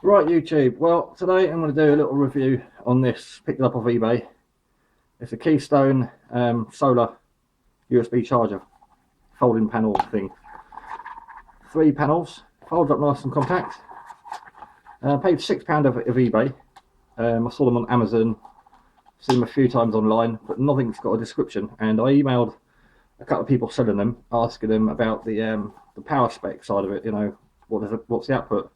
Right, YouTube. Well, today I'm going to do a little review on this. Picked it up off eBay. It's a Keystone solar USB charger, folding panel thing. 3 panels, folds up nice and compact. Paid £6 of eBay. I saw them on Amazon, seen them a few times online, but nothing's got a description. And I emailed a couple of people selling them, asking them about the power spec side of it. You know, what's the output?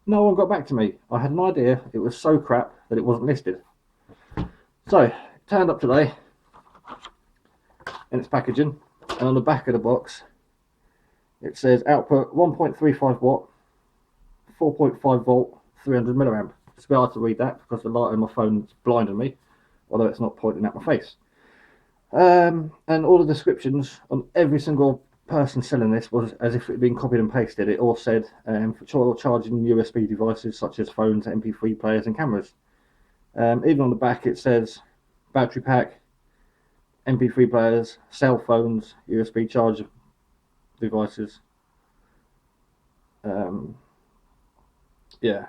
No one got back to me. I had an idea. It was so crap that it wasn't listed. So, it turned up today in its packaging, and on the back of the box it says output 1.35 watt, 4.5 volt, 300 milliamp. It's a bit hard to read that because the light on my phone's blinding me, although it's not pointing at my face. And all the descriptions on every single person selling this was as if it had been copied and pasted. It all said for charging USB devices such as phones, MP3 players, and cameras. Even on the back it says battery pack, MP3 players, cell phones, USB charger devices. Yeah, it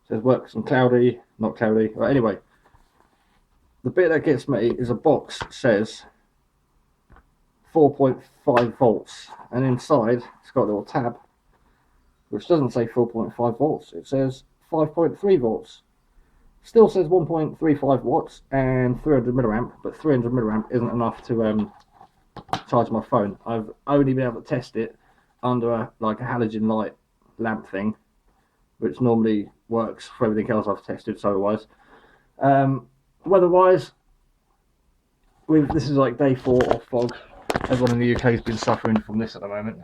says works on cloudy, not cloudy. Well, anyway, the bit that gets me is a box that says 4.5 volts, and inside it's got a little tab which doesn't say 4.5 volts. It says 5.3 volts. Still says 1.35 watts and 300 milliamp, but 300 milliamp isn't enough to charge my phone. I've only been able to test it under a halogen light lamp thing, which normally works for everything else I've tested solar-wise. Weather-wise, this is like day 4 of fog. Everyone in the UK has been suffering from this at the moment.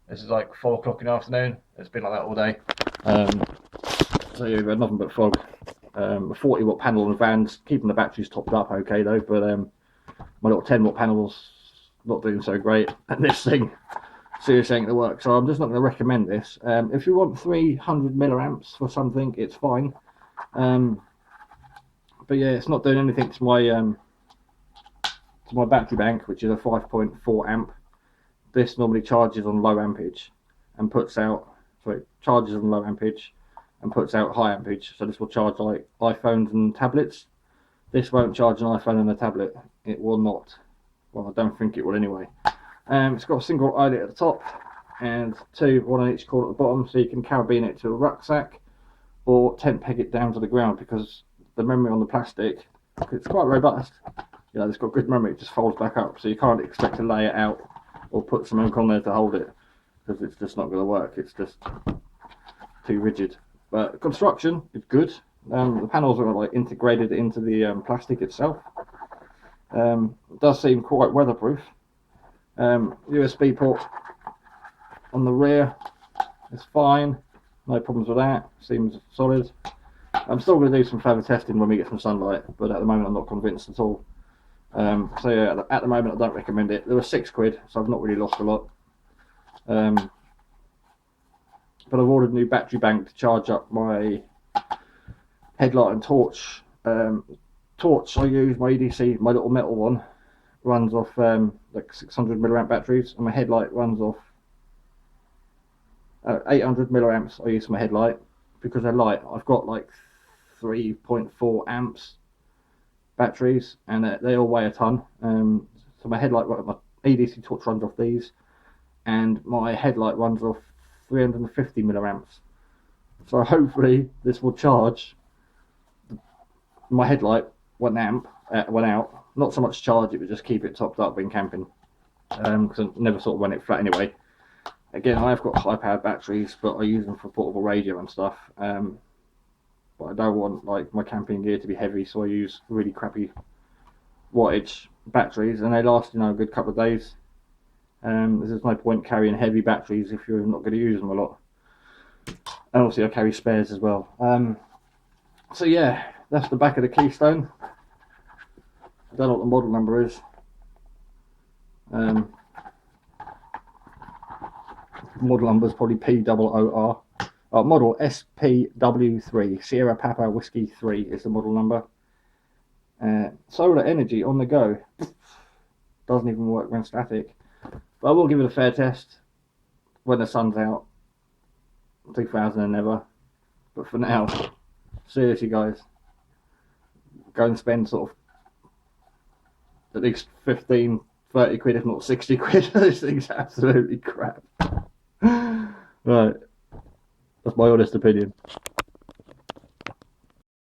This is like 4 o'clock in the afternoon. It's been like that all day. So yeah, we've had nothing but fog. A 40-watt panel on the van's keeping the batteries topped up okay though, but my little 10-watt panel's not doing so great, and this thing seriously ain't gonna work. So I'm just not gonna recommend this. If you want 300 milliamps for something, it's fine. But yeah, it's not doing anything to my battery bank, which is a 5.4 amp. This normally charges on low ampage and puts out, charges on low ampage and puts out high ampage. So this will charge like iPhones and tablets. This won't charge an iPhone and a tablet. It will not. Well, I don't think it will anyway. It's got a single eyelet at the top and one on each corner at the bottom, so you can carabine it to a rucksack or tent peg it down to the ground, because the memory on the plastic, it's quite robust. You know, it's got good memory. It just folds back up, so you can't expect to lay it out or put something on there to hold it, because it's just not going to work. It's just too rigid. But construction is good. The panels are like integrated into the plastic itself. It does seem quite weatherproof. USB port on the rear is fine. No problems with that. Seems solid. I'm still going to do some further testing when we get some sunlight, but at the moment I'm not convinced at all. So yeah, at the moment I don't recommend it. There was £6, so I've not really lost a lot. But I've ordered a new battery bank to charge up my headlight and torch. Torch I use, my EDC, my little metal one, runs off like 600 milliamp batteries, and my headlight runs off 800 milliamps. I use for my headlight because they're light. I've got like 3.4 amps batteries, and they all weigh a ton. So my headlight, my EDC torch runs off these, and my headlight runs off 350 milliamps. So hopefully this will charge my headlight 1 amp, 1 out. Not so much charge it, but just keep it topped up when camping. Because I never sort of run it flat anyway. Again, I have got high powered batteries, but I use them for portable radio and stuff. But I don't want like my camping gear to be heavy, so I use really crappy wattage batteries, and they last, you know, a good couple of days. There's no point carrying heavy batteries if you're not going to use them a lot. And obviously I carry spares as well. So yeah, that's the back of the Keystone. I don't know what the model number is. Model number is probably POOR. Model SPW3, Sierra Papa Whiskey 3 is the model number. Solar energy on the go. Doesn't even work when static. But I will give it a fair test when the sun's out. 2000 and never. But for now, seriously guys, go and spend sort of at least 15, 30 quid, if not 60 quid. This thing's absolutely crap. Right, that's my honest opinion.